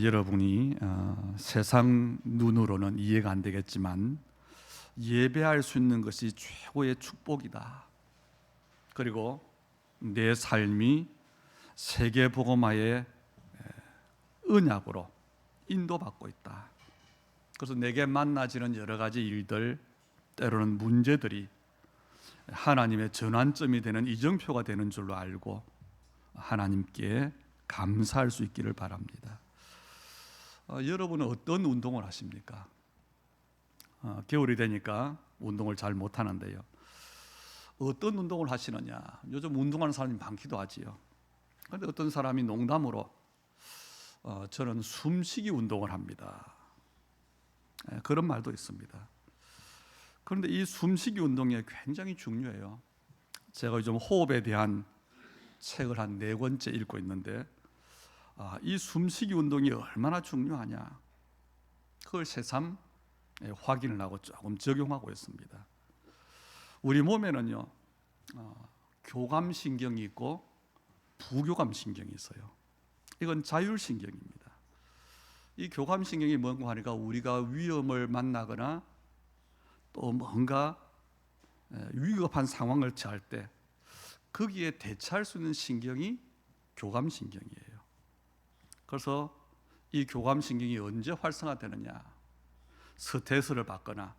여러분이 세상 눈으로는 이해가 안 되겠지만 예배할 수 있는 것이 최고의 축복이다. 그리고 내 삶이 세계 복음화의 언약으로 인도받고 있다. 그래서 내게 만나지는 여러 가지 일들, 때로는 문제들이 하나님의 전환점이 되는 이정표가 되는 줄로 알고 하나님께 감사할 수 있기를 바랍니다. 여러분은 어떤 운동을 하십니까? 겨울이 되니까 운동을 잘 못하는데요. 어떤 운동을 하시느냐? 요즘 운동하는 사람이 많기도 하지요. 그런데 어떤 사람이 농담으로 저는 숨쉬기 운동을 합니다. 그런 말도 있습니다. 그런데 이 숨쉬기 운동이 굉장히 중요해요. 제가 요즘 호흡에 대한 책을 한 4권째 읽고 있는데 이 숨쉬기 운동이 얼마나 중요하냐, 그걸 새삼 확인을 하고 조금 적용하고 있습니다. 우리 몸에는요 교감신경이 있고 부교감신경이 있어요. 이건 자율신경입니다. 이 교감신경이 뭔가 하니까 우리가 위험을 만나거나 또 뭔가 위급한 상황을 처할 때 거기에 대처할 수 있는 신경이 교감신경이에요. 그래서 이 교감신경이 언제 활성화되느냐, 스트레스를 받거나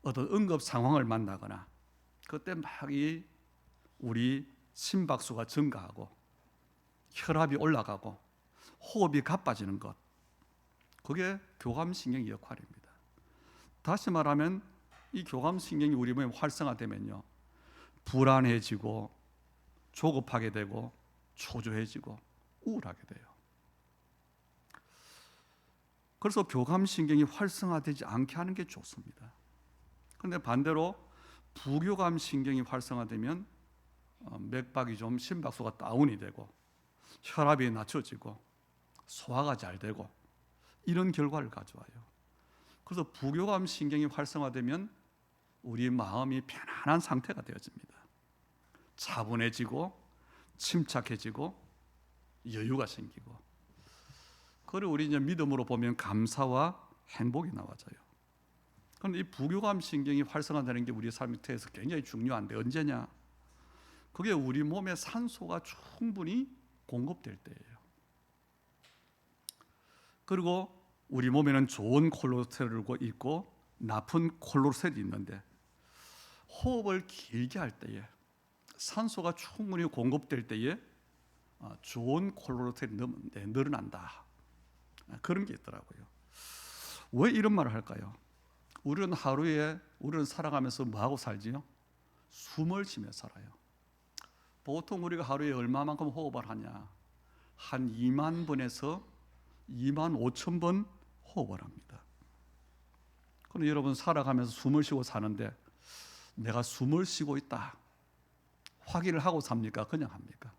어떤 응급 상황을 만나거나 그때 막 우리 심박수가 증가하고 혈압이 올라가고 호흡이 가빠지는 것, 그게 교감신경의 역할입니다. 다시 말하면 이 교감신경이 우리 몸에 활성화되면요 불안해지고 조급하게 되고 초조해지고 우울하게 돼요. 그래서 교감신경이 활성화되지 않게 하는 게 좋습니다. 그런데 반대로 부교감신경이 활성화되면 맥박이 좀 심박수가 다운이 되고 혈압이 낮춰지고 소화가 잘 되고 이런 결과를 가져와요. 그래서 부교감신경이 활성화되면 우리 마음이 편안한 상태가 되어집니다. 차분해지고 침착해지고 여유가 생기고, 그리고 우리 이제 믿음으로 보면 감사와 행복이 나와져요. 그런데 이 부교감신경이 활성화되는 게 우리 삶에서 굉장히 중요한데 언제냐? 그게 우리 몸에 산소가 충분히 공급될 때예요. 그리고 우리 몸에는 좋은 콜레스테롤이 있고 나쁜 콜레스테롤이 있는데 호흡을 길게 할 때에 산소가 충분히 공급될 때에 좋은 콜레스테롤이 늘어난다. 그런 게 있더라고요. 왜 이런 말을 할까요? 우리는 살아가면서 뭐하고 살지요? 숨을 쉬며 살아요. 보통 우리가 하루에 얼마만큼 호흡을 하냐? 한 2만 번에서 2만 5천 번 호흡을 합니다. 그럼 여러분 살아가면서 숨을 쉬고 사는데 내가 숨을 쉬고 있다 확인을 하고 삽니까? 그냥 합니까?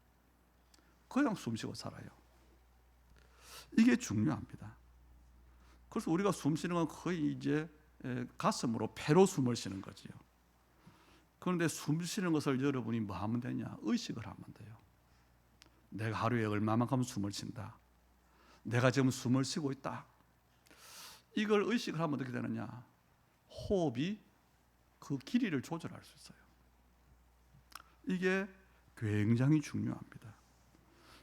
그냥 숨 쉬고 살아요. 이게 중요합니다. 그래서 우리가 숨 쉬는 건 거의 이제 가슴으로 폐로 숨을 쉬는 거지요. 그런데 숨 쉬는 것을 여러분이 뭐 하면 되냐? 의식을 하면 돼요. 내가 하루에 얼마만큼 숨을 쉰다. 내가 지금 숨을 쉬고 있다. 이걸 의식을 하면 어떻게 되느냐? 호흡이 그 길이를 조절할 수 있어요. 이게 굉장히 중요합니다.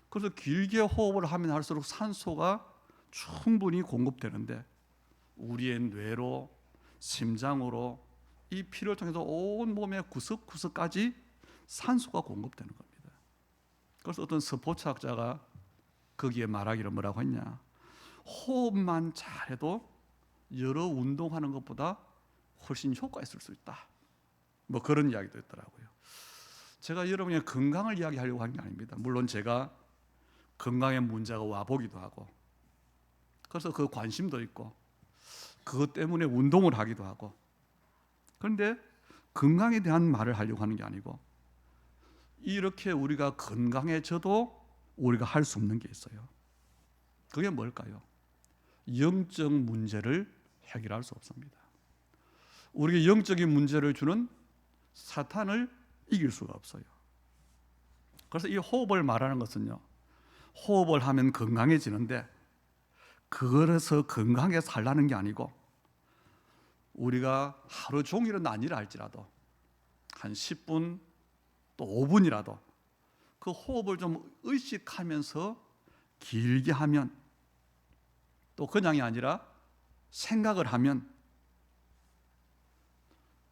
그래서 길게 호흡을 하면 할수록 산소가 충분히 공급되는데 우리의 뇌로 심장으로 이 피를 통해서 온 몸의 구석구석까지 산소가 공급되는 겁니다. 그래서 어떤 스포츠학자가 거기에 말하기를 뭐라고 했냐? 호흡만 잘해도 여러 운동하는 것보다 훨씬 효과 있을 수 있다. 뭐 그런 이야기도 있더라고요. 제가 여러분의 건강을 이야기하려고 하는 게 아닙니다. 물론 제가 건강에 문제가 와보기도 하고 그래서 그 관심도 있고 그것 때문에 운동을 하기도 하고, 그런데 건강에 대한 말을 하려고 하는 게 아니고 이렇게 우리가 건강해져도 우리가 할 수 없는 게 있어요. 그게 뭘까요? 영적 문제를 해결할 수 없습니다. 우리에게 영적인 문제를 주는 사탄을 이길 수가 없어요. 그래서 이 호흡을 말하는 것은요, 호흡을 하면 건강해지는데 그래서 건강하게 살라는 게 아니고 우리가 하루 종일은 아니라 할지라도 한 10분 또 5분이라도 그 호흡을 좀 의식하면서 길게 하면, 또 그냥이 아니라 생각을 하면,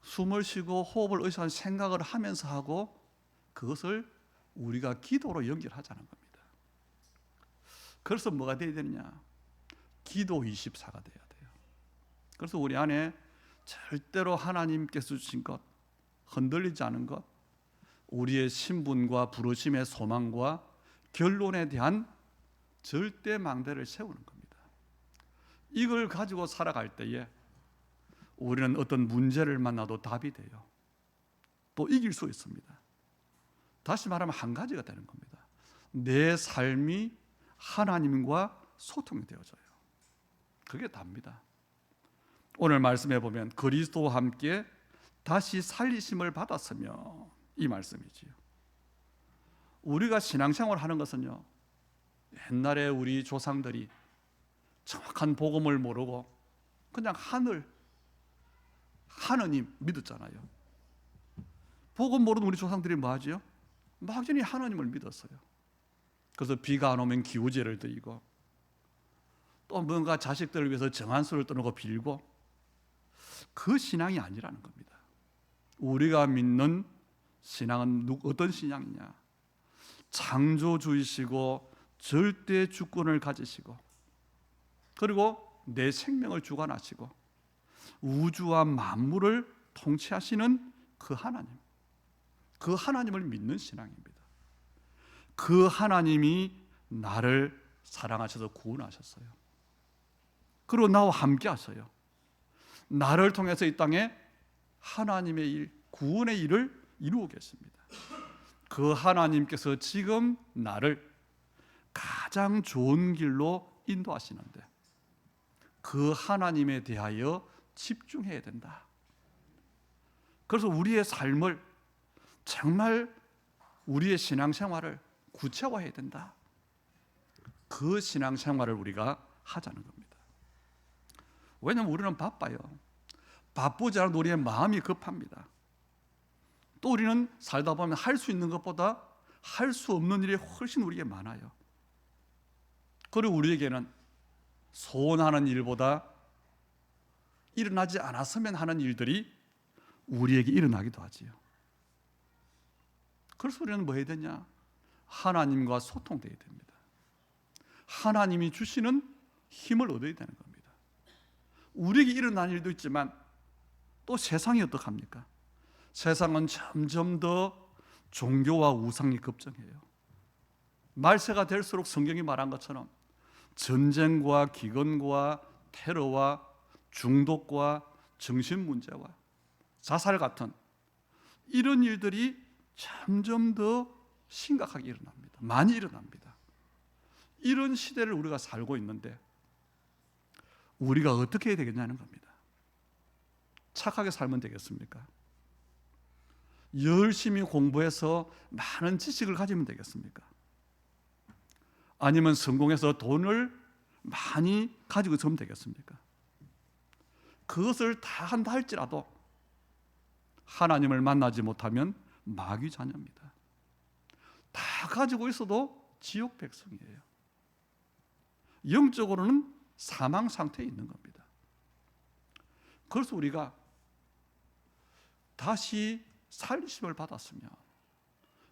숨을 쉬고 호흡을 의식하는 생각을 하면서 하고 그것을 우리가 기도로 연결하자는 겁니다. 그래서 뭐가 돼야 되느냐? 기도 24가 돼야 돼요. 그래서 우리 안에 절대로 하나님께서 주신 것, 흔들리지 않은 것, 우리의 신분과 부르심의 소망과 결론에 대한 절대 망대를 세우는 겁니다. 이걸 가지고 살아갈 때에 우리는 어떤 문제를 만나도 답이 돼요. 또 이길 수 있습니다. 다시 말하면 한 가지가 되는 겁니다. 내 삶이 하나님과 소통이 되어져요. 그게 답니다. 오늘 말씀해 보면 그리스도와 함께 다시 살리심을 받았으며, 이 말씀이지요. 우리가 신앙생활 하는 것은요, 옛날에 우리 조상들이 정확한 복음을 모르고 그냥 하느님 믿었잖아요. 복음 모르는 우리 조상들이 뭐 하죠? 막연히 하나님을 믿었어요. 그래서 비가 안 오면 기우제를 드리고, 또 뭔가 자식들을 위해서 정한수를 떠나고 빌고, 그 신앙이 아니라는 겁니다. 우리가 믿는 신앙은 어떤 신앙이냐? 창조주이시고 절대 주권을 가지시고, 그리고 내 생명을 주관하시고 우주와 만물을 통치하시는 그 하나님, 그 하나님을 믿는 신앙입니다. 그 하나님이 나를 사랑하셔서 구원하셨어요. 그리고 나와 함께 하셔요. 나를 통해서 이 땅에 하나님의 일, 구원의 일을 이루고 계십니다. 그 하나님께서 지금 나를 가장 좋은 길로 인도하시는데 그 하나님에 대하여 집중해야 된다. 그래서 우리의 삶을, 정말 우리의 신앙생활을 구체화해야 된다. 그 신앙생활을 우리가 하자는 겁니다. 왜냐하면 우리는 바빠요. 바쁘지 않아도 우리의 마음이 급합니다. 또 우리는 살다 보면 할 수 있는 것보다 할 수 없는 일이 훨씬 우리에게 많아요. 그리고 우리에게는 소원하는 일보다 일어나지 않았으면 하는 일들이 우리에게 일어나기도 하지요. 그래서 우리는 뭐 해야 되냐? 하나님과 소통돼야 됩니다. 하나님이 주시는 힘을 얻어야 되는 겁니다. 우리에게 일어난 일도 있지만 또 세상이 어떡합니까? 세상은 점점 더 종교와 우상이 급증해요. 말세가 될수록 성경이 말한 것처럼 전쟁과 기근과 테러와 중독과 정신문제와 자살 같은 이런 일들이 점점 더 심각하게 일어납니다. 많이 일어납니다. 이런 시대를 우리가 살고 있는데 우리가 어떻게 해야 되겠냐는 겁니다. 착하게 살면 되겠습니까? 열심히 공부해서 많은 지식을 가지면 되겠습니까? 아니면 성공해서 돈을 많이 가지고 있으면 되겠습니까? 그것을 다 한다 할지라도 하나님을 만나지 못하면 마귀 자녀입니다. 다 가지고 있어도 지옥 백성이에요. 영적으로는 사망 상태에 있는 겁니다. 그래서 우리가 다시 살리심을 받았으면,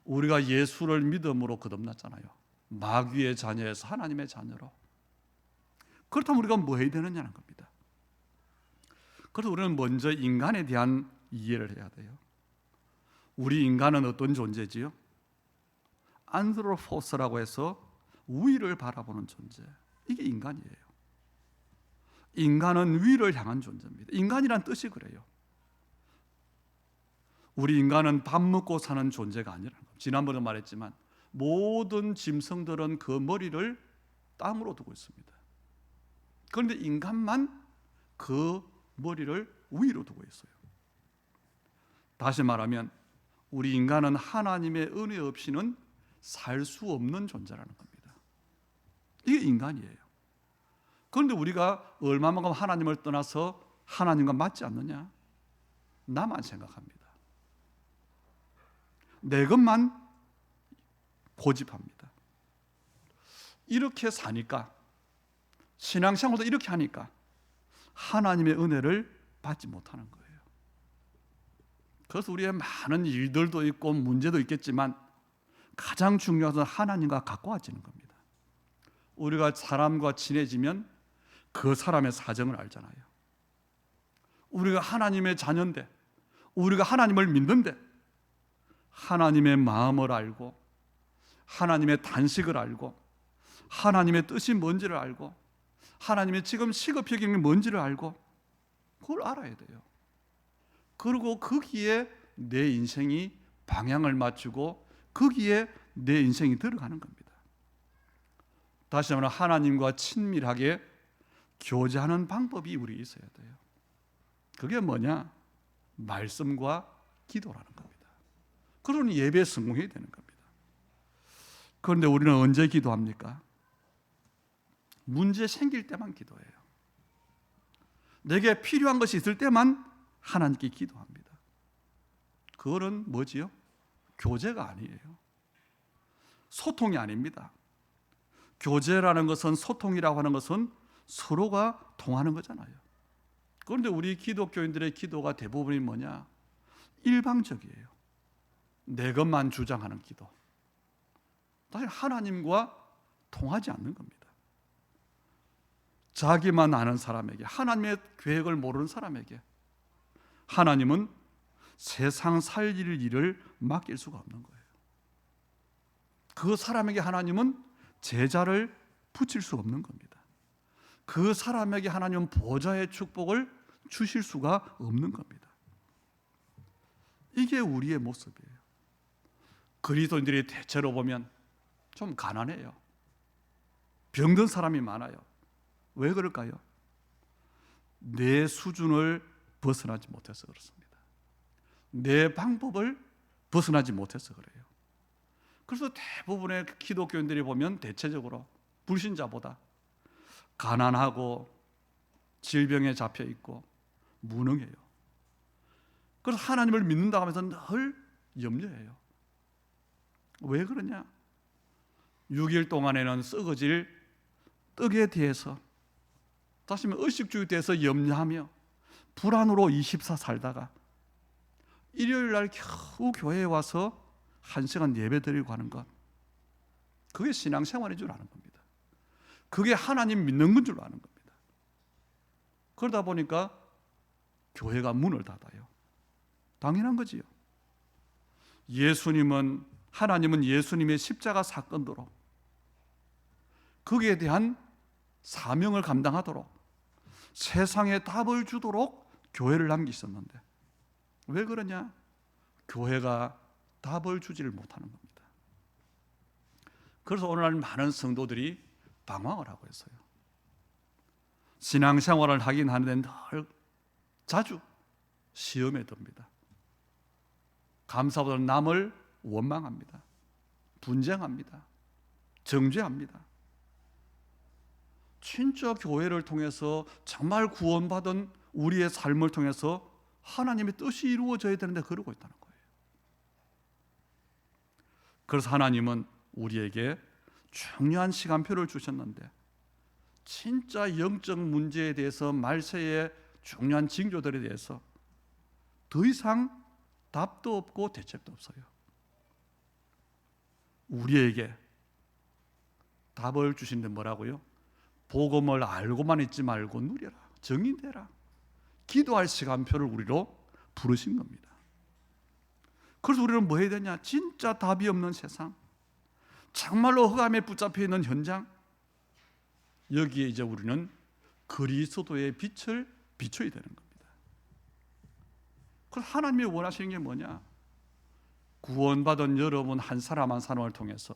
우리가 예수를 믿음으로 거듭났잖아요. 마귀의 자녀에서 하나님의 자녀로. 그렇다면 우리가 뭐 해야 되느냐는 겁니다. 그래서 우리는 먼저 인간에 대한 이해를 해야 돼요. 우리 인간은 어떤 존재지요? 안드로포스라고 해서 위를 바라보는 존재. 이게 인간이에요. 인간은 위를 향한 존재입니다. 인간이란 뜻이 그래요. 우리 인간은 밥 먹고 사는 존재가 아니라는 겁니다. 지난번에 말했지만 모든 짐승들은 그 머리를 땅으로 두고 있습니다. 그런데 인간만 그 머리를 위로 두고 있어요. 다시 말하면 우리 인간은 하나님의 은혜 없이는 살 수 없는 존재라는 겁니다. 이게 인간이에요. 그런데 우리가 얼마만큼 하나님을 떠나서 하나님과 맞지 않느냐? 나만 생각합니다. 내 것만 고집합니다. 이렇게 사니까, 신앙생활도 이렇게 하니까 하나님의 은혜를 받지 못하는 거예요. 그래서 우리의 많은 일들도 있고 문제도 있겠지만 가장 중요한 것은 하나님과 가까워지는 겁니다. 우리가 사람과 친해지면 그 사람의 사정을 알잖아요. 우리가 하나님의 자녀인데, 우리가 하나님을 믿는데 하나님의 마음을 알고, 하나님의 단식을 알고, 하나님의 뜻이 뭔지를 알고, 하나님의 지금 시급히 여기는 게 뭔지를 알고, 그걸 알아야 돼요. 그리고 거기에 내 인생이 방향을 맞추고 거기에 내 인생이 들어가는 겁니다. 다시 말하면 하나님과 친밀하게 교제하는 방법이 우리 있어야 돼요. 그게 뭐냐? 말씀과 기도라는 겁니다. 그러니 예배에 성공해야 되는 겁니다. 그런데 우리는 언제 기도합니까? 문제 생길 때만 기도해요. 내게 필요한 것이 있을 때만 하나님께 기도합니다. 그거는 뭐지요? 교제가 아니에요. 소통이 아닙니다. 교제라는 것은, 소통이라고 하는 것은 서로가 통하는 거잖아요. 그런데 우리 기독교인들의 기도가 대부분이 뭐냐? 일방적이에요. 내 것만 주장하는 기도. 사실 하나님과 통하지 않는 겁니다. 자기만 아는 사람에게, 하나님의 계획을 모르는 사람에게 하나님은 세상 살릴 일을 맡길 수가 없는 거예요. 그 사람에게 하나님은 제자를 붙일 수 없는 겁니다. 그 사람에게 하나님은 보좌의 축복을 주실 수가 없는 겁니다. 이게 우리의 모습이에요. 그리스도인들이 대체로 보면 좀 가난해요. 병든 사람이 많아요. 왜 그럴까요? 내 수준을 벗어나지 못해서 그렇습니다. 내 방법을 벗어나지 못해서 그래요. 그래서 대부분의 기독교인들이 보면 대체적으로 불신자보다 가난하고 질병에 잡혀 있고 무능해요. 그래서 하나님을 믿는다고 하면서 늘 염려해요. 왜 그러냐? 6일 동안에는 썩어질 떡에 대해서, 다시 말하면 의식주의에 대해서 염려하며 불안으로 24 살다가 일요일 날 겨우 교회에 와서 1시간 예배 드리고 하는 것, 그게 신앙생활인 줄 아는 겁니다. 그게 하나님 믿는 건 줄 아는 겁니다. 그러다 보니까 교회가 문을 닫아요. 당연한 거지요. 하나님은 예수님의 십자가 사건도로 거기에 대한 사명을 감당하도록 세상에 답을 주도록 교회를 남기셨는데 왜 그러냐? 교회가 답을 주지를 못하는 겁니다. 그래서 오늘날 많은 성도들이 방황을 하고 있어요. 신앙생활을 하긴 하는데 늘 자주 시험에 듭니다. 감사보다는 남을 원망합니다. 분쟁합니다. 정죄합니다. 진짜 교회를 통해서 정말 구원받은 우리의 삶을 통해서 하나님의 뜻이 이루어져야 되는데 그러고 있다는 거예요. 그래서 하나님은 우리에게 중요한 시간표를 주셨는데 진짜 영적 문제에 대해서, 말세의 중요한 징조들에 대해서 더 이상 답도 없고 대책도 없어요. 우리에게 답을 주시는데 뭐라고요? 복음을 알고만 있지 말고 누려라, 정인되라, 기도할 시간표를 우리로 부르신 겁니다. 그래서 우리는 뭐 해야 되냐? 진짜 답이 없는 세상, 정말로 흑암에 붙잡혀 있는 현장, 여기에 이제 우리는 그리스도의 빛을 비춰야 되는 겁니다. 그래서 하나님이 원하시는 게 뭐냐? 구원받은 여러분 한 사람 한 사람을 통해서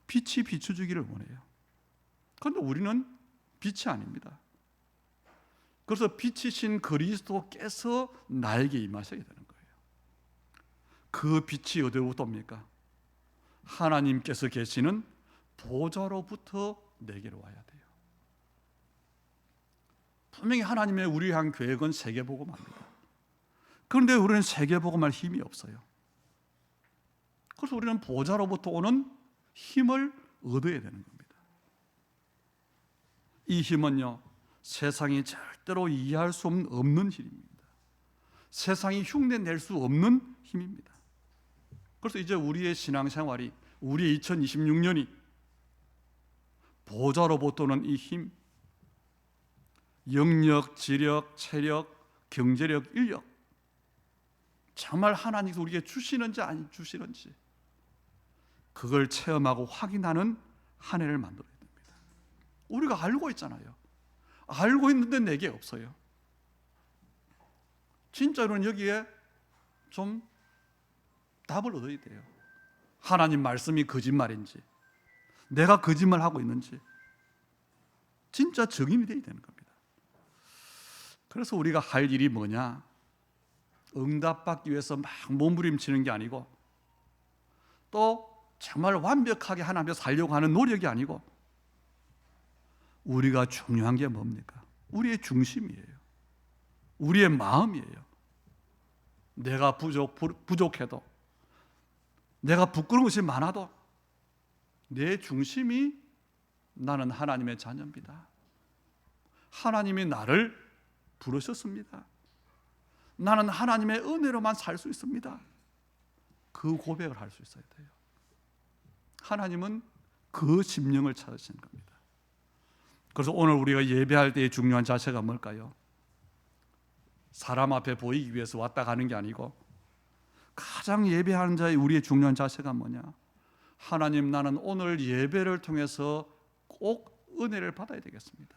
빛이 비춰주기를 원해요. 그런데 우리는 빛이 아닙니다. 그래서 빛이신 그리스도께서 나에게 임하셔야 되는 거예요. 그 빛이 어디로부터 옵니까? 하나님께서 계시는 보좌로부터 내게로 와야 돼요. 분명히 하나님의 우리 향 계획은 세계복음화입니다. 그런데 우리는 세계복음할 힘이 없어요. 그래서 우리는 보좌로부터 오는 힘을 얻어야 되는 겁니다. 이 힘은요, 세상이 절대로 이해할 수 없는 힘입니다. 세상이 흉내낼 수 없는 힘입니다. 그래서 이제 우리의 신앙생활이, 우리의 2026년이 보좌로부터 오는 이 힘, 영력, 지력, 체력, 경제력, 인력, 정말 하나님께서 우리에게 주시는지 안 주시는지 그걸 체험하고 확인하는 한 해를 만들어야 됩니다. 우리가 알고 있잖아요. 알고 있는데 내게 없어요. 진짜로는 여기에 좀 답을 얻어야 돼요. 하나님 말씀이 거짓말인지, 내가 거짓말하고 있는지 진짜 증인이 되어야 되는 겁니다. 그래서 우리가 할 일이 뭐냐? 응답받기 위해서 막 몸부림치는 게 아니고, 또 정말 완벽하게 하나님 앞에 살려고 하는 노력이 아니고, 우리가 중요한 게 뭡니까? 우리의 중심이에요. 우리의 마음이에요. 내가 부족해도, 내가 부끄러운 것이 많아도 내 중심이 나는 하나님의 자녀입니다. 하나님이 나를 부르셨습니다. 나는 하나님의 은혜로만 살 수 있습니다. 그 고백을 할 수 있어야 돼요. 하나님은 그 심령을 찾으시는 겁니다. 그래서 오늘 우리가 예배할 때의 중요한 자세가 뭘까요? 사람 앞에 보이기 위해서 왔다 가는 게 아니고, 가장 예배하는 자의 우리의 중요한 자세가 뭐냐? 하나님, 나는 오늘 예배를 통해서 꼭 은혜를 받아야 되겠습니다.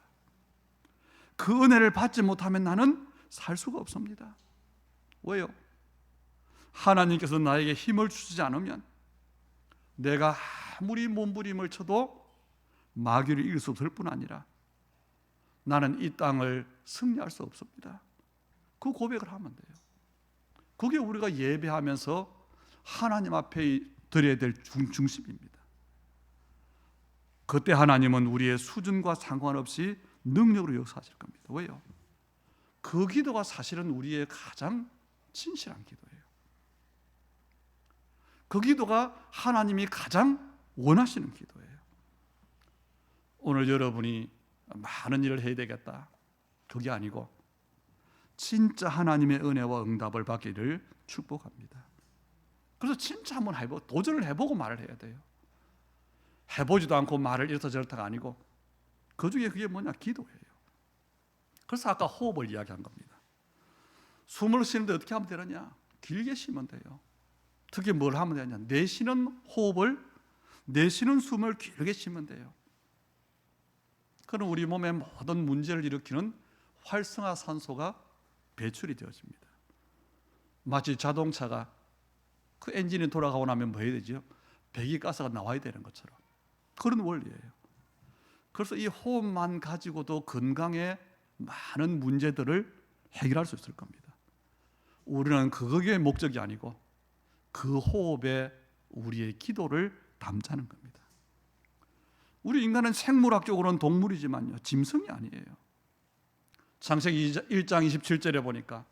그 은혜를 받지 못하면 나는 살 수가 없습니다. 왜요? 하나님께서 나에게 힘을 주시지 않으면 내가 아무리 몸부림을 쳐도 마귀를 이길 수 없을 뿐 아니라 나는 이 땅을 승리할 수 없습니다. 그 고백을 하면 돼요. 그게 우리가 예배하면서 하나님 앞에 드려야 될 중심입니다. 그때 하나님은 우리의 수준과 상관없이 능력으로 역사하실 겁니다. 왜요? 그 기도가 사실은 우리의 가장 진실한 기도예요. 그 기도가 하나님이 가장 원하시는 기도예요. 오늘 여러분이 많은 일을 해야 되겠다, 그게 아니고 진짜 하나님의 은혜와 응답을 받기를 축복합니다. 그래서 진짜 한번 해보고, 도전을 해보고 말을 해야 돼요. 해보지도 않고 말을 이렇다 저렇다가 아니고, 그 중에 그게 뭐냐? 기도예요. 그래서 아까 호흡을 이야기한 겁니다. 숨을 쉬는데 어떻게 하면 되느냐? 길게 쉬면 돼요. 특히 뭘 하면 되냐? 내쉬는 호흡을, 내쉬는 숨을 길게 쉬면 돼요. 그럼 우리 몸의 모든 문제를 일으키는 활성화산소가 배출이 되어집니다. 마치 자동차가 그 엔진이 돌아가고 나면 뭐 해야 되죠? 배기가스가 나와야 되는 것처럼 그런 원리예요. 그래서 이 호흡만 가지고도 건강에 많은 문제들을 해결할 수 있을 겁니다. 우리는 그게 목적이 아니고 그 호흡에 우리의 기도를 담자는 겁니다. 우리 인간은 생물학적으로는 동물이지만요, 짐승이 아니에요. 창세기 1장 27절에 보니까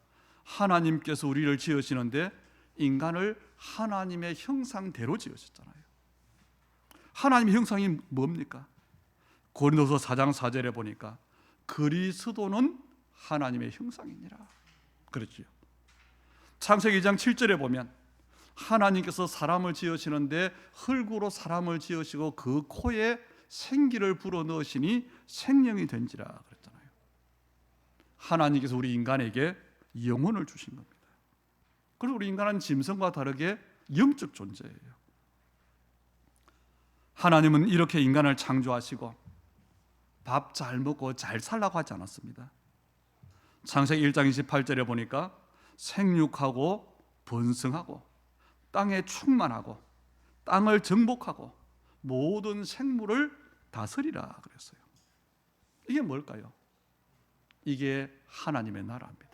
하나님께서 우리를 지으시는데 인간을 하나님의 형상대로 지으셨잖아요. 하나님의 형상이 뭡니까? 고린도서 4장 4절에 보니까 그리스도는 하나님의 형상이니라 그랬지요. 창세기 2장 7절에 보면 하나님께서 사람을 지으시는데 흙으로 사람을 지으시고 그 코에 생기를 불어넣으시니 생명이 된지라 그랬잖아요. 하나님께서 우리 인간에게 영혼을 주신 겁니다. 그래서 우리 인간은 짐승과 다르게 영적 존재예요. 하나님은 이렇게 인간을 창조하시고 밥 잘 먹고 잘 살라고 하지 않았습니다. 창세기 1장 28절에 보니까 생육하고 번성하고 땅에 충만하고 땅을 정복하고 모든 생물을 다스리라 그랬어요. 이게 뭘까요? 이게 하나님의 나라입니다.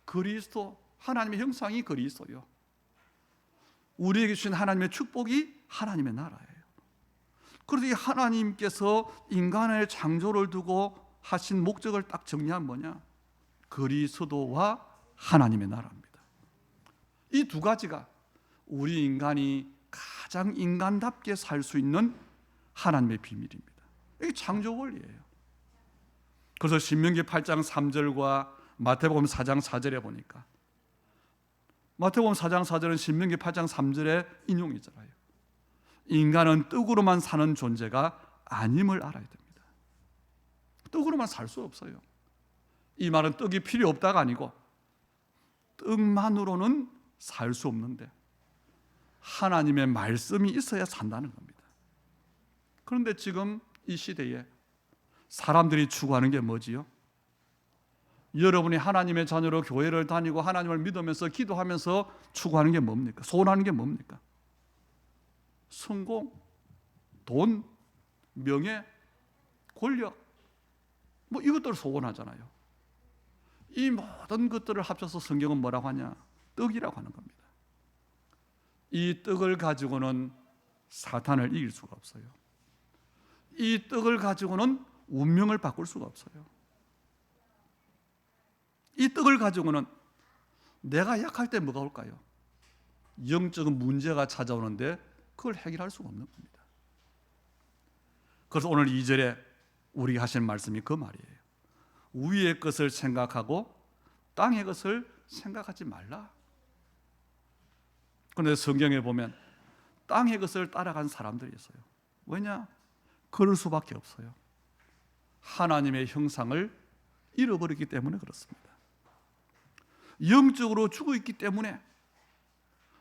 그리스도, 하나님의 형상이 그리스도요. 우리에게 주신 하나님의 축복이 하나님의 나라예요. 그래서 이 하나님께서 인간의 창조를 두고 하신 목적을 딱 정리하면 뭐냐? 그리스도와 하나님의 나라입니다. 이 두 가지가 우리 인간이 가장 인간답게 살 수 있는 하나님의 비밀입니다. 이게 창조 원리예요. 그래서 신명기 8장 3절과 마태복음 4장 4절에 보니까, 마태복음 4장 4절은 신명기 8장 3절의 인용이잖아요. 인간은 떡으로만 사는 존재가 아님을 알아야 됩니다. 떡으로만 살 수 없어요. 이 말은 떡이 필요 없다가 아니고 떡만으로는 살 수 없는데 하나님의 말씀이 있어야 산다는 겁니다. 그런데 지금 이 시대에 사람들이 추구하는 게 뭐지요? 여러분이 하나님의 자녀로 교회를 다니고 하나님을 믿으면서 기도하면서 추구하는 게 뭡니까? 소원하는 게 뭡니까? 성공, 돈, 명예, 권력, 뭐 이것들을 소원하잖아요. 이 모든 것들을 합쳐서 성경은 뭐라고 하냐? 떡이라고 하는 겁니다. 이 떡을 가지고는 사탄을 이길 수가 없어요. 이 떡을 가지고는 운명을 바꿀 수가 없어요. 이 떡을 가지고는 내가 약할 때 뭐가 올까요? 영적인 문제가 찾아오는데 그걸 해결할 수가 없는 겁니다. 그래서 오늘 2절에 우리가 하신 말씀이 그 말이에요. 위의 것을 생각하고 땅의 것을 생각하지 말라. 그런데 성경에 보면 땅의 것을 따라간 사람들이 있어요. 왜냐? 그럴 수밖에 없어요. 하나님의 형상을 잃어버렸기 때문에 그렇습니다. 영적으로 죽어 있기 때문에,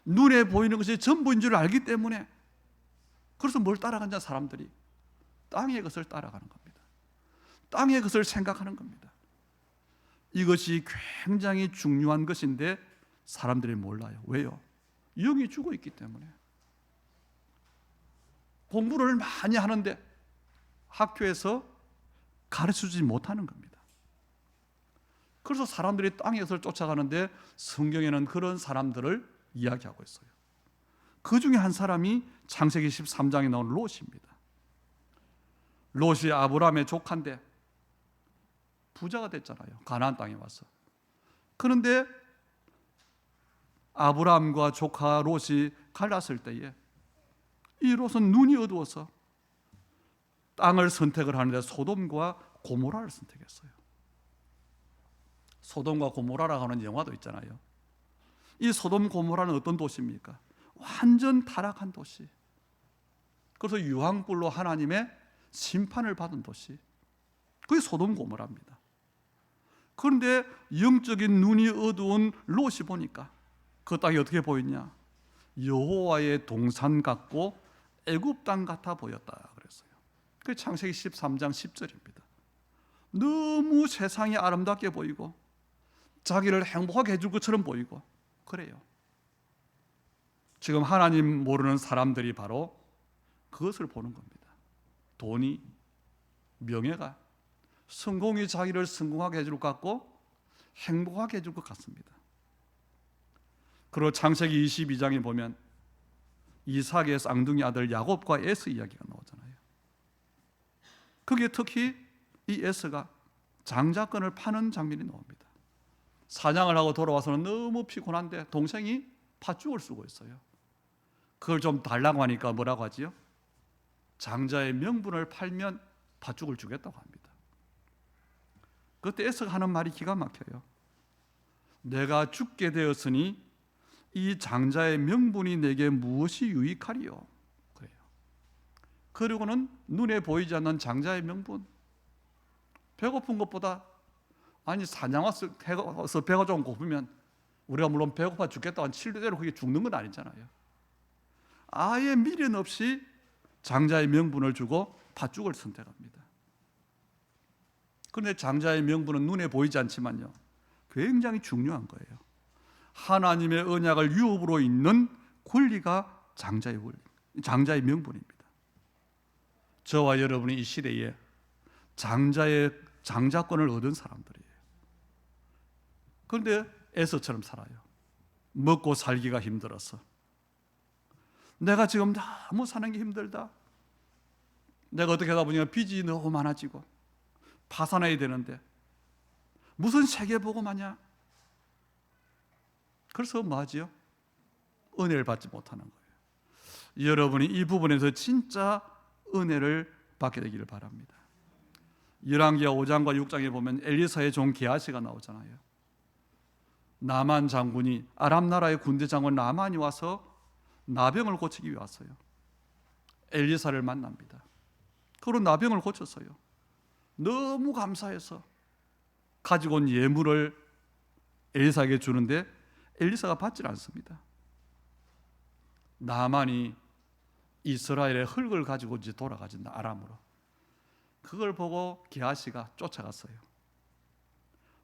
눈에 보이는 것이 전부인 줄 알기 때문에, 그래서 뭘 따라가냐? 사람들이 땅의 것을 따라가는 겁니다. 땅의 것을 생각하는 겁니다. 이것이 굉장히 중요한 것인데 사람들이 몰라요. 왜요? 영이 죽어 있기 때문에. 공부를 많이 하는데 학교에서 가르쳐주지 못하는 겁니다. 그래서 사람들이 땅의 것을 쫓아가는데 성경에는 그런 사람들을 이야기하고 있어요. 그 중에 한 사람이 창세기 13장에 나온 롯입니다. 롯이 아브라함의 조카인데 부자가 됐잖아요. 가나안 땅에 와서. 그런데 아브라함과 조카 롯이 갈랐을 때에 이 롯은 눈이 어두워서 땅을 선택을 하는데 소돔과 고모라를 선택했어요. 소돔과 고모라라고 하는 영화도 있잖아요. 이 소돔 고모라는 어떤 도시입니까? 완전 타락한 도시. 그래서 유황불로 하나님의 심판을 받은 도시. 그게 소돔 고모라입니다. 그런데 영적인 눈이 어두운 롯이 보니까 그 땅이 어떻게 보였냐? 여호와의 동산 같고 애굽 땅 같아 보였다 그랬어요. 그게 창세기 13장 10절입니다. 너무 세상이 아름답게 보이고 자기를 행복하게 해줄 것처럼 보이고 그래요. 지금 하나님 모르는 사람들이 바로 그것을 보는 겁니다. 돈이, 명예가, 성공이 자기를 성공하게 해줄 것 같고 행복하게 해줄 것 같습니다. 그리고 창세기 22장에 보면 이삭의 쌍둥이 아들 야곱과 에서 이야기가 나오잖아요. 거기에 특히 이 에서가 장자권을 파는 장면이 나옵니다. 사냥을 하고 돌아와서는 너무 피곤한데 동생이 팥죽을 쓰고 있어요. 그걸 좀 달라고 하니까 뭐라고 하지요? 장자의 명분을 팔면 팥죽을 주겠다고 합니다. 그때 에서가 하는 말이 기가 막혀요. 내가 죽게 되었으니 이 장자의 명분이 내게 무엇이 유익하리요? 그래요. 그리고는 눈에 보이지 않는 장자의 명분, 배고픈 것보다, 아니 사냥 와서 배가 좀 고프면 우리가 물론 배고파 죽겠다고 한 7대대로 그게 죽는 건 아니잖아요. 아예 미련 없이 장자의 명분을 주고 팥죽을 선택합니다. 그런데 장자의 명분은 눈에 보이지 않지만요, 굉장히 중요한 거예요. 하나님의 언약을 유업으로 있는 권리가 장자의 권리, 장자의 명분입니다. 저와 여러분이 이 시대에 장자권을 얻은 사람들이에요. 그런데 에서처럼 살아요. 먹고 살기가 힘들어서, 내가 지금 너무 사는 게 힘들다, 내가 어떻게 하다 보니까 빚이 너무 많아지고 파산해야 되는데 무슨 세계복음하냐? 그래서 뭐 하지요? 은혜를 받지 못하는 거예요. 여러분이 이 부분에서 진짜 은혜를 받게 되기를 바랍니다. 열왕기하 5장과 6장에 보면 엘리사의 종 게하시가 나오잖아요. 나만 장군이, 아람 나라의 군대 장군 나만이 와서 나병을 고치기 위해 왔어요. 엘리사를 만납니다. 그리고 나병을 고쳤어요. 너무 감사해서 가지고 온 예물을 엘리사에게 주는데 엘리사가 받질 않습니다. 나만이 이스라엘의 흙을 가지고 이제 돌아가진다, 아람으로. 그걸 보고 게하시가 쫓아갔어요.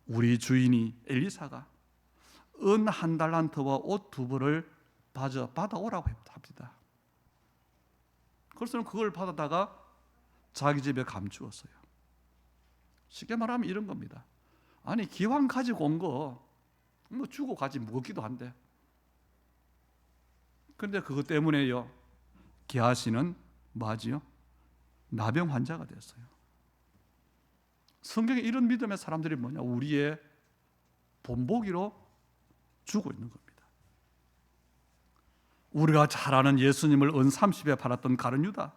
우리 주인이 엘리사가 은 1달란트와 옷 2벌을 받아오라고 합니다. 그래서 그걸 받아다가 자기 집에 감추었어요. 쉽게 말하면 이런 겁니다. 아니, 기왕 가지고 온 거 뭐 주고 가지, 무겁기도 한데. 그런데 그것 때문에요, 게하시는 뭐하지요? 나병 환자가 됐어요. 성경에 이런 믿음의 사람들이 뭐냐? 우리의 본보기로 주고 있는 겁니다. 우리가 잘 아는 예수님을 은 30에 팔았던 가룟 유다,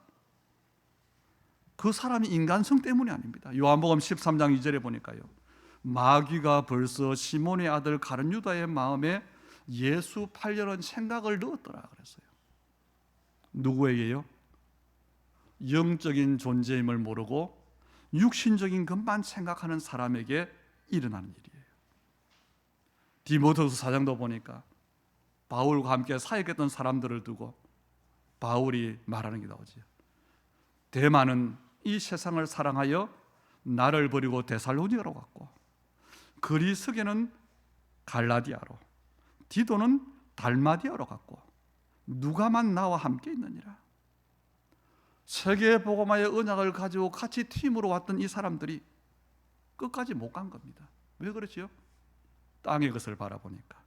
그 사람이 인간성 때문이 아닙니다. 요한복음 13장 2절에 보니까요, 마귀가 벌써 시몬의 아들 가룟 유다의 마음에 예수 팔려는 생각을 넣었더라 그랬어요. 누구에게요? 영적인 존재임을 모르고 육신적인 것만 생각하는 사람에게 일어나는 일이에요. 디모데후서 4장도 보니까 바울과 함께 사역했던 사람들을 두고 바울이 말하는 게 나오죠. 데마는 이 세상을 사랑하여 나를 버리고 데살로니가로 갔고, 그리스게는 갈라디아로, 디도는 달마디아로 갔고, 누가만 나와 함께 있느니라. 세계 복음화의 언약을 가지고 같이 팀으로 왔던 이 사람들이 끝까지 못 간 겁니다. 왜 그렇지요? 땅의 것을 바라보니까.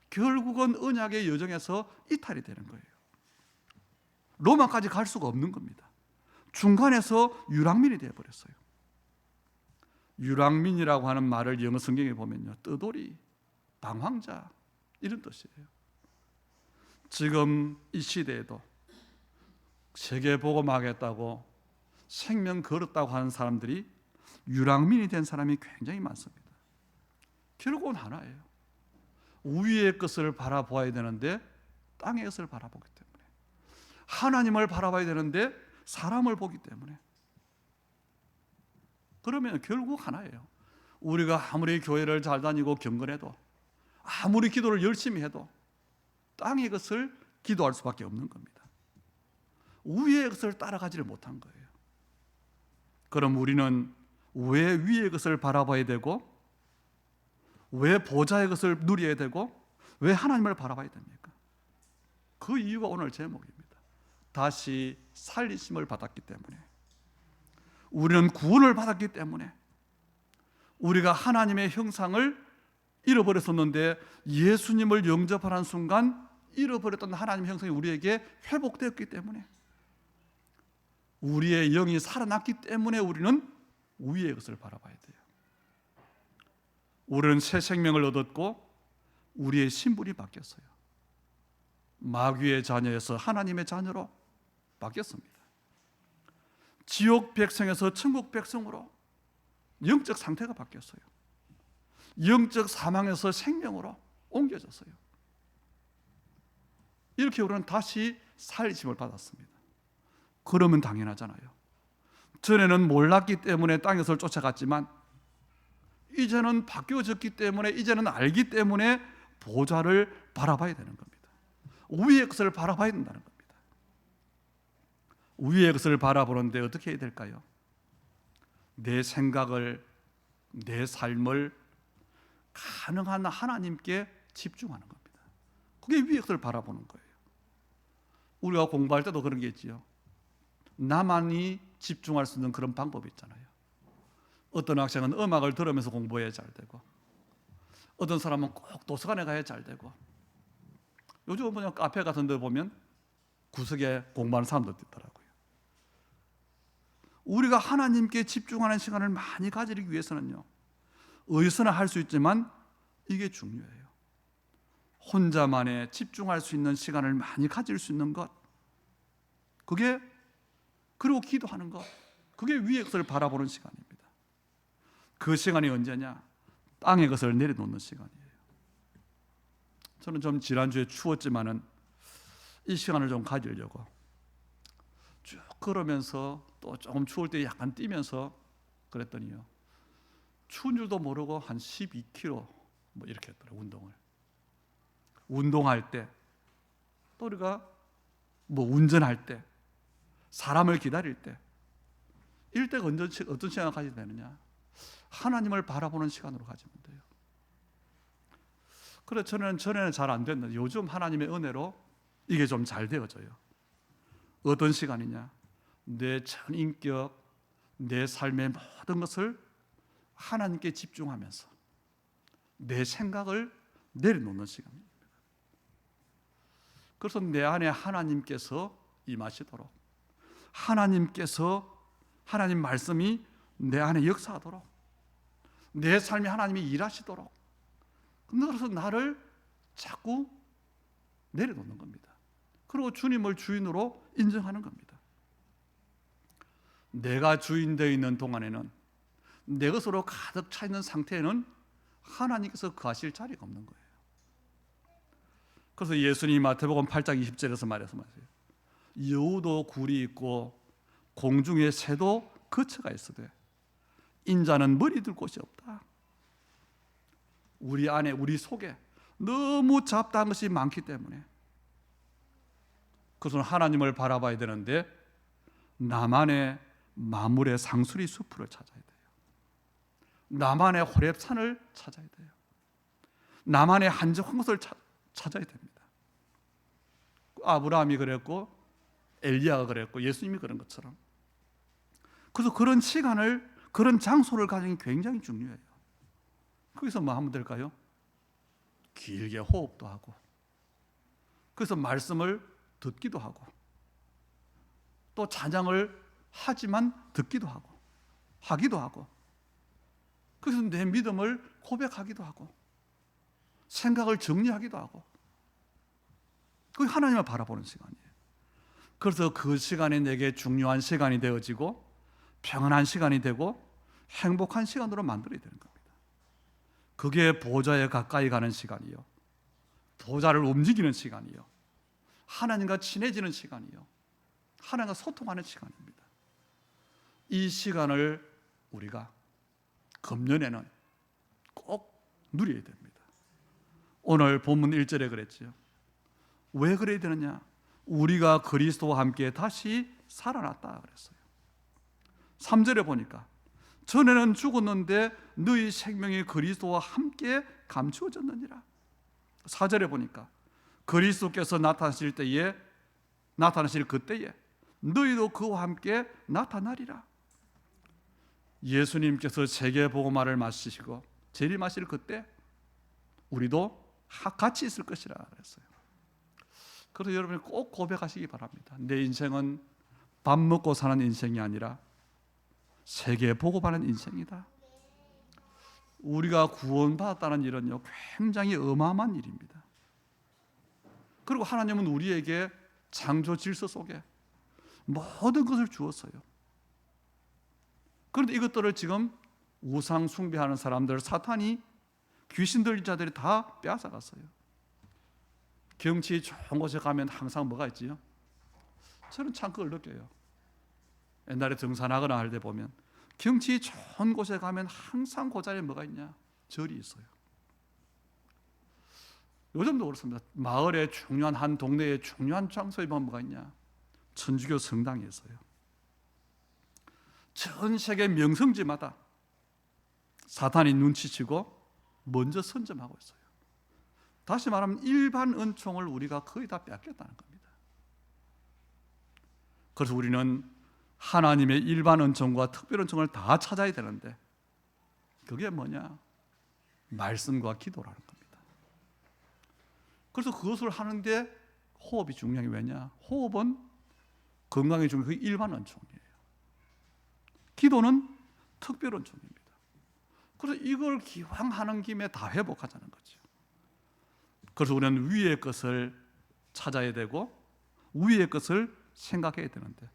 결국은 언약의 여정에서 이탈이 되는 거예요. 로마까지 갈 수가 없는 겁니다. 중간에서 유랑민이 되어버렸어요. 유랑민이라고 하는 말을 영어 성경에 보면요, 뜨돌이, 방황자, 이런 뜻이에요. 지금 이 시대에도 세계 복음하겠다고 생명 걸었다고 하는 사람들이 유랑민이 된 사람이 굉장히 많습니다. 결국은 하나예요. 위의 것을 바라보아야 되는데 땅의 것을 바라보기 때문에, 하나님을 바라봐야 되는데 사람을 보기 때문에. 그러면 결국 하나예요. 우리가 아무리 교회를 잘 다니고 경건해도, 아무리 기도를 열심히 해도 땅의 것을 기도할 수밖에 없는 겁니다. 위의 것을 따라가지를 못한 거예요. 그럼 우리는 왜 위의 것을 바라봐야 되고, 왜 보좌의 것을 누려야 되고, 왜 하나님을 바라봐야 됩니까? 그 이유가 오늘 제목입니다. 다시 살리심을 받았기 때문에, 우리는 구원을 받았기 때문에, 우리가 하나님의 형상을 잃어버렸었는데 예수님을 영접하는 순간 잃어버렸던 하나님의 형상이 우리에게 회복되었기 때문에, 우리의 영이 살아났기 때문에 우리는 위의 것을 바라봐야 돼요. 우리는 새 생명을 얻었고 우리의 신분이 바뀌었어요. 마귀의 자녀에서 하나님의 자녀로 바뀌었습니다. 지옥 백성에서 천국 백성으로 영적 상태가 바뀌었어요. 영적 사망에서 생명으로 옮겨졌어요. 이렇게 우리는 다시 살리심을 받았습니다. 그러면 당연하잖아요. 전에는 몰랐기 때문에 땅에서 쫓아갔지만 이제는 바뀌어졌기 때문에, 이제는 알기 때문에 보좌를 바라봐야 되는 겁니다. 위의 것을 바라봐야 된다는 겁니다. 위의 것을 바라보는데 어떻게 해야 될까요? 내 생각을, 내 삶을 가능한 하나님께 집중하는 겁니다. 그게 위의 것을 바라보는 거예요. 우리가 공부할 때도 그런 게 있지요. 나만이 집중할 수 있는 그런 방법이 있잖아요. 어떤 학생은 음악을 들으면서 공부해야 잘 되고, 어떤 사람은 꼭 도서관에 가야 잘 되고, 요즘 보면 카페 같은 데 보면 구석에 공부하는 사람도 있더라고요. 우리가 하나님께 집중하는 시간을 많이 가지기 위해서는요, 어디서나 할 수 있지만 이게 중요해요. 혼자만의 집중할 수 있는 시간을 많이 가질 수 있는 것, 그게, 그리고 기도하는 것, 그게 위의 것을 바라보는 시간입니다. 그 시간이 언제냐? 땅의 것을 내려놓는 시간이에요. 저는 좀 지난주에 추웠지만은 이 시간을 좀 가지려고 쭉 걸으면서 또 조금 추울 때 약간 뛰면서 그랬더니요, 추운 줄도 모르고 한 12km 뭐 이렇게 했더라고요. 운동할 때, 또 우리가 뭐 운전할 때, 사람을 기다릴 때, 이럴 때가 어떤 시간을 가지게 되느냐? 하나님을 바라보는 시간으로 가지면 돼요. 그래서 전에는 잘 안 됐는데 요즘 하나님의 은혜로 이게 좀 잘 되어져요. 어떤 시간이냐? 내 전 인격, 내 삶의 모든 것을 하나님께 집중하면서 내 생각을 내려놓는 시간입니다. 그래서 내 안에 하나님께서 임하시도록, 하나님 말씀이 내 안에 역사하도록, 내 삶에 하나님이 일하시도록, 그래서 나를 자꾸 내려놓는 겁니다. 그리고 주님을 주인으로 인정하는 겁니다. 내가 주인 되어 있는 동안에는, 내 것으로 가득 차 있는 상태에는 하나님께서 거하실 자리가 없는 거예요. 그래서 예수님이 마태복음 8장 20절에서 말씀하세요. 여우도 굴이 있고 공중의 새도 거처가 있으되 인자는 머리 둘 곳이 없다. 우리 안에, 우리 속에 너무 잡다한 것이 많기 때문에, 그것은 하나님을 바라봐야 되는데 나만의 만물의 상수리 숲을 찾아야 돼요. 나만의 호렙산을 찾아야 돼요. 나만의 한적한 곳을 찾아야 됩니다. 아브라함이 그랬고 엘리야가 그랬고 예수님이 그런 것처럼. 그래서 그런 시간을, 그런 장소를 가지는 게 굉장히 중요해요. 거기서 뭐 하면 될까요? 길게 호흡도 하고, 그래서 말씀을 듣기도 하고, 또 찬양을 하지만 듣기도 하고, 하기도 하고, 그래서 내 믿음을 고백하기도 하고, 생각을 정리하기도 하고, 그게 하나님을 바라보는 시간이에요. 그래서 그 시간이 내게 중요한 시간이 되어지고 평안한 시간이 되고 행복한 시간으로 만들어야 되는 겁니다. 그게 보좌에 가까이 가는 시간이요, 보좌를 움직이는 시간이요, 하나님과 친해지는 시간이요, 하나님과 소통하는 시간입니다. 이 시간을 우리가 금년에는 꼭 누려야 됩니다. 오늘 본문 1절에 그랬지요. 왜 그래야 되느냐? 우리가 그리스도와 함께 다시 살아났다 그랬어요. 3절에 보니까 전에는 죽었는데 너희 생명이 그리스도와 함께 감추어졌느니라. 4절에 보니까 그리스도께서 나타나실 그때에 너희도 그와 함께 나타나리라. 예수님께서 세계 복음화를 마치시고 재림하실 그때 우리도 같이 있을 것이라 그랬어요. 그래서 여러분이 꼭 고백하시기 바랍니다. 내 인생은 밥 먹고 사는 인생이 아니라 세계 복음하는 인생이다. 우리가 구원받았다는 일은요, 굉장히 어마어마한 일입니다. 그리고 하나님은 우리에게 창조 질서 속에 모든 것을 주었어요. 그런데 이것들을 지금 우상 숭배하는 사람들, 사탄이, 귀신 들린 자들이 다 빼앗아갔어요. 경치 좋은 곳에 가면 항상 뭐가 있지요? 저는 참 그걸 느껴요. 옛날에 등산하거나 할 때 보면 경치 좋은 곳에 가면 항상 그 자리에 뭐가 있냐? 절이 있어요. 요즘도 그렇습니다. 마을의 중요한 한 동네의 중요한 장소에 보면 뭐가 있냐? 천주교 성당이 있어요. 전 세계 명성지마다 사탄이 눈치채고 먼저 선점하고 있어요. 다시 말하면 일반 은총을 우리가 거의 다 뺏겼다는 겁니다. 그래서 우리는 하나님의 일반 은총과 특별 은총을 다 찾아야 되는데 그게 뭐냐? 말씀과 기도라는 겁니다. 그래서 그것을 하는데 호흡이 중요한 게 왜냐? 호흡은 건강에 중요한 그 일반 은총이에요. 기도는 특별한 종입니다. 그래서 이걸 기왕 하는 김에 다 회복하자는 거죠. 그래서 우리는 위의 것을 찾아야 되고 위의 것을 생각해야 되는데,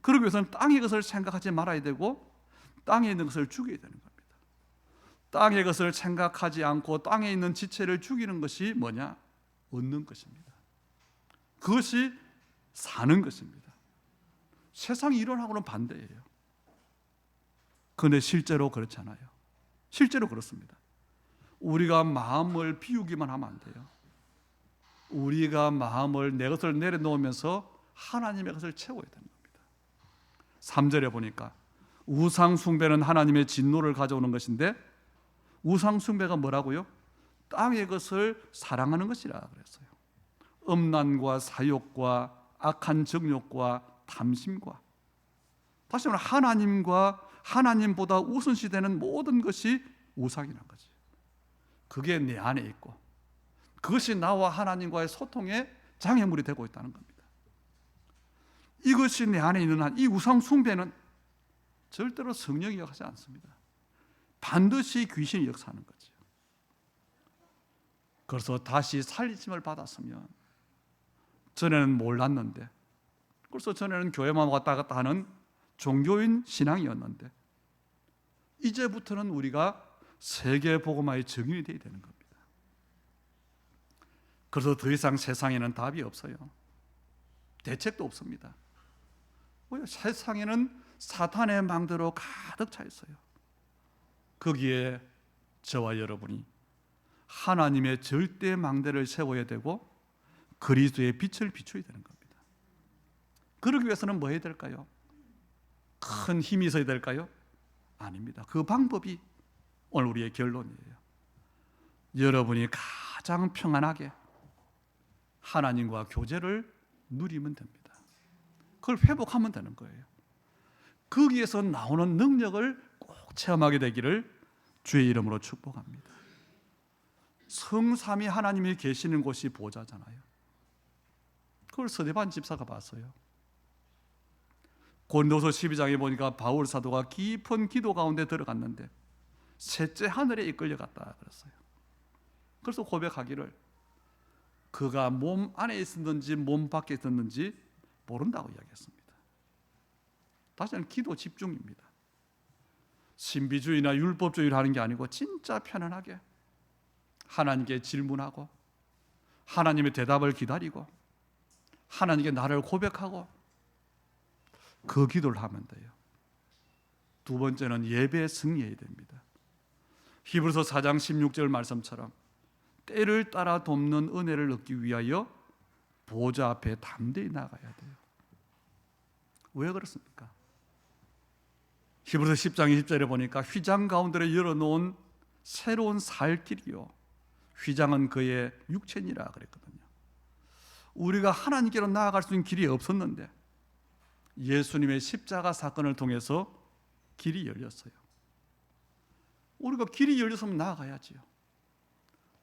그러기 위해서는 땅의 것을 생각하지 말아야 되고 땅에 있는 것을 죽여야 되는 겁니다. 땅의 것을 생각하지 않고 땅에 있는 지체를 죽이는 것이 뭐냐? 얻는 것입니다. 그것이 사는 것입니다. 세상 이론하고는 반대예요. 그런데 실제로 그렇지 않아요. 실제로 그렇습니다. 우리가 마음을 비우기만 하면 안 돼요. 우리가 마음을 내 것을 내려놓으면서 하나님의 것을 채워야 되는 겁니다. 3절에 보니까 우상 숭배는 하나님의 진노를 가져오는 것인데, 우상 숭배가 뭐라고요? 땅의 것을 사랑하는 것이라 그랬어요. 음란과 사욕과 악한 정욕과 탐심과, 다시 말하면 하나님과 하나님보다 우선시되는 모든 것이 우상이란 거지. 그게 내 안에 있고 그것이 나와 하나님과의 소통에 장애물이 되고 있다는 겁니다. 이것이 내 안에 있는 한 이 우상 숭배는 절대로 성령이 역사하지 않습니다. 반드시 귀신이 역사하는 거죠. 그래서 다시 살리심을 받았으면, 전에는 몰랐는데, 그래서 전에는 교회만 왔다 갔다 하는 종교인 신앙이었는데, 이제부터는 우리가 세계 복음화의 증인이 되어야 되는 겁니다. 그래서 더 이상 세상에는 답이 없어요. 대책도 없습니다. 세상에는 사탄의 망대로 가득 차 있어요. 거기에 저와 여러분이 하나님의 절대 망대를 세워야 되고 그리스도의 빛을 비춰야 되는 겁니다. 그러기 위해서는 뭐 해야 될까요? 큰 힘이 있어야 될까요? 아닙니다. 그 방법이 오늘 우리의 결론이에요. 여러분이 가장 평안하게 하나님과 교제를 누리면 됩니다. 그걸 회복하면 되는 거예요. 거기에서 나오는 능력을 꼭 체험하게 되기를 주의 이름으로 축복합니다. 성삼위 하나님이 계시는 곳이 보좌잖아요. 그걸 스데반 집사가 봤어요. 고린도서 12장에 보니까 바울 사도가 깊은 기도 가운데 들어갔는데 셋째 하늘에 이끌려갔다 그랬어요. 그래서 고백하기를 그가 몸 안에 있었는지 몸 밖에 있었는지 모른다고 이야기했습니다. 다시는 기도 집중입니다. 신비주의나 율법주의를 하는 게 아니고 진짜 편안하게 하나님께 질문하고 하나님의 대답을 기다리고 하나님께 나를 고백하고 그 기도를 하면 돼요. 두 번째는 예배에 승리해야 됩니다. 히브리서 4장 16절 말씀처럼 때를 따라 돕는 은혜를 얻기 위하여 보좌 앞에 담대히 나가야 돼요. 왜 그렇습니까? 히브리서 10장 20절에 보니까 휘장 가운데를 열어놓은 새로운 살 길이요, 휘장은 그의 육체니라 그랬거든요. 우리가 하나님께로 나아갈 수 있는 길이 없었는데 예수님의 십자가 사건을 통해서 길이 열렸어요. 우리가 길이 열렸으면 나아가야지요.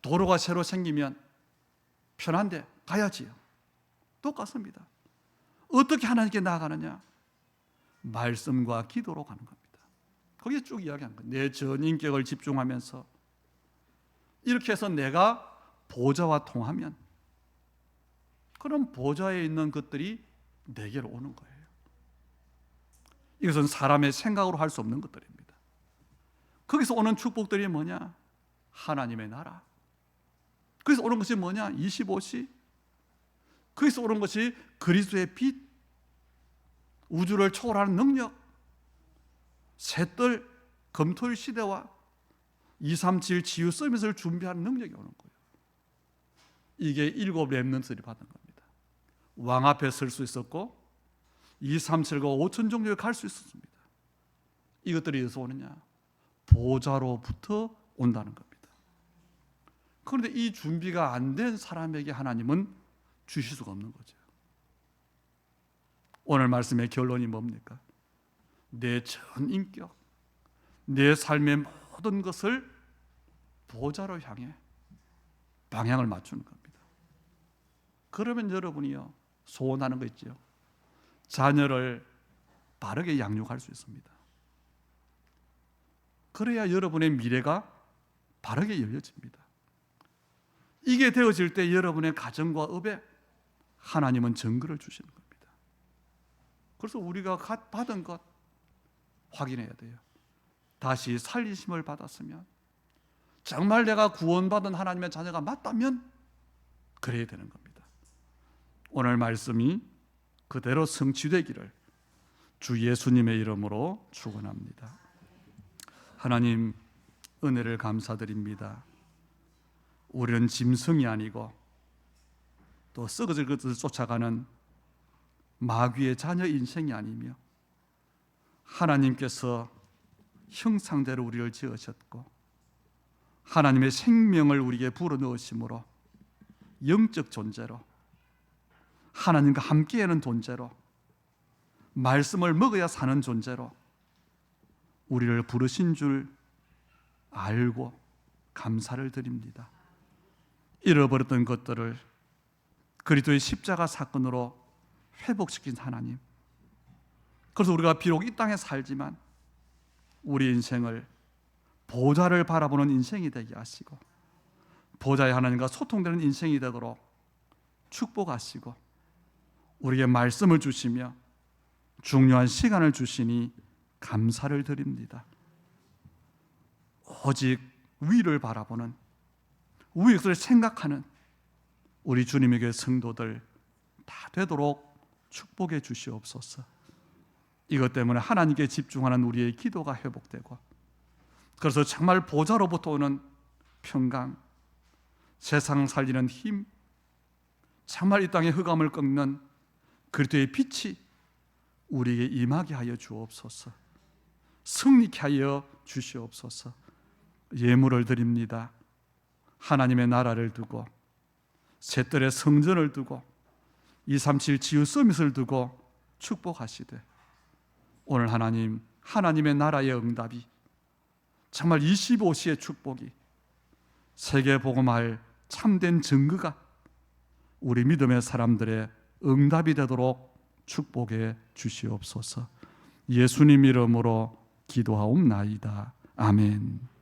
도로가 새로 생기면 편한데 가야지요. 똑같습니다. 어떻게 하나님께 나아가느냐? 말씀과 기도로 가는 겁니다. 거기에 쭉 이야기하는 거예요. 내 전 인격을 집중하면서 이렇게 해서 내가 보좌와 통하면 그럼 보좌에 있는 것들이 내게로 오는 거예요. 이것은 사람의 생각으로 할 수 없는 것들입니다. 거기서 오는 축복들이 뭐냐? 하나님의 나라. 거기서 오는 것이 뭐냐? 25시. 거기서 오는 것이 그리스도의 빛, 우주를 초월하는 능력, 새뜰 금토일 시대와 237 치유 서밋을 준비하는 능력이 오는 거예요. 이게 7 렘넌트들이 받은 겁니다. 왕 앞에 설 수 있었고 237과 5천 종족에 갈 수 있었습니다. 이것들이 어디서 오느냐? 보좌로부터 온다는 겁니다. 그런데 이 준비가 안 된 사람에게 하나님은 주실 수가 없는 거죠. 오늘 말씀의 결론이 뭡니까? 내 전 인격, 내 삶의 모든 것을 보좌로 향해 방향을 맞추는 겁니다. 그러면 여러분이요, 소원하는 거 있죠. 자녀를 바르게 양육할 수 있습니다. 그래야 여러분의 미래가 바르게 열려집니다. 이게 되어질 때 여러분의 가정과 업에 하나님은 증거를 주시는 겁니다. 그래서 우리가 받은 것 확인해야 돼요. 다시 살리심을 받았으면, 정말 내가 구원받은 하나님의 자녀가 맞다면 그래야 되는 겁니다. 오늘 말씀이 그대로 성취되기를 주 예수님의 이름으로 축원합니다. 하나님, 은혜를 감사드립니다. 우리는 짐승이 아니고 또 썩어질 것을 쫓아가는 마귀의 자녀 인생이 아니며, 하나님께서 형상대로 우리를 지으셨고 하나님의 생명을 우리에게 불어넣으심으로 영적 존재로, 하나님과 함께하는 존재로, 말씀을 먹어야 사는 존재로 우리를 부르신 줄 알고 감사를 드립니다. 잃어버렸던 것들을 그리스도의 십자가 사건으로 회복시킨 하나님, 그래서 우리가 비록 이 땅에 살지만 우리 인생을 보좌를 바라보는 인생이 되게 하시고, 보좌의 하나님과 소통되는 인생이 되도록 축복하시고, 우리에게 말씀을 주시며 중요한 시간을 주시니 감사를 드립니다. 오직 위를 바라보는, 위의 것을 생각하는 우리 주님에게 성도들 다 되도록 축복해 주시옵소서. 이것 때문에 하나님께 집중하는 우리의 기도가 회복되고, 그래서 정말 보좌로부터 오는 평강, 세상 살리는 힘, 정말 이 땅의 흑암을 꺾는 그리스도의 빛이 우리에게 임하게 하여 주옵소서. 승리케 하여 주시옵소서. 예물을 드립니다. 하나님의 나라를 두고, 셋들의 성전을 두고, 237 지유 서밋을 두고 축복하시되, 오늘 하나님, 하나님의 나라의 응답이 정말 25시의 축복이 세계 복음할 참된 증거가 우리 믿음의 사람들의 응답이 되도록 축복해 주시옵소서. 예수님 이름으로 기도하옵나이다. 아멘.